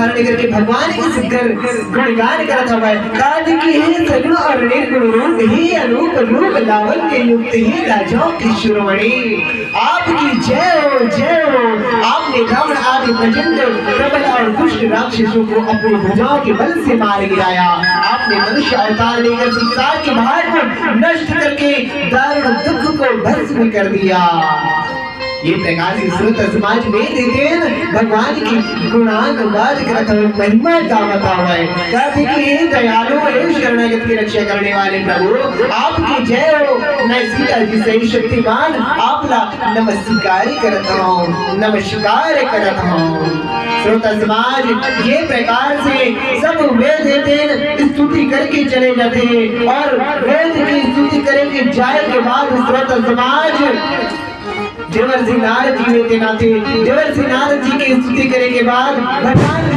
धारण करके भगवान के सिद्धर गुणगान करत हवे। कार्तिकी हे सगुण और निर्गुण रूप ही अनूप रूप लावण के युक्त ही राजाओं की शिरोमणि। आपकी जय हो। आपने रावण आदि प्रचंड प्रबल और दुष्ट राक्षसों को अपनी भुजाओं के बल से मार गिराया। आपने मनुष्य अवतार लेकर संसार के भार को नष्ट करके दारुण दुख को भस्म कर दिया। ये प्रकार से श्रोत समाज में देते हैं भगवान की गुणान वाद करत महिमा गावत है। कहते कि हे दयालु हे शरणागत की रक्षा करने वाले प्रभु आपकी जय हो। मैं सीता जी सही शक्तिमान आपला नमस्कार करत हूँ। श्रोत समाज ये प्रकार से सब वेद देते स्तुति करके चले जाते हैं और वेद की स्तुति करके जाए के बाद श्रोत समाज देवर सिंह नारद जी के नाते देवर सिंह नारद जी की स्तुति करने के बाद भगवान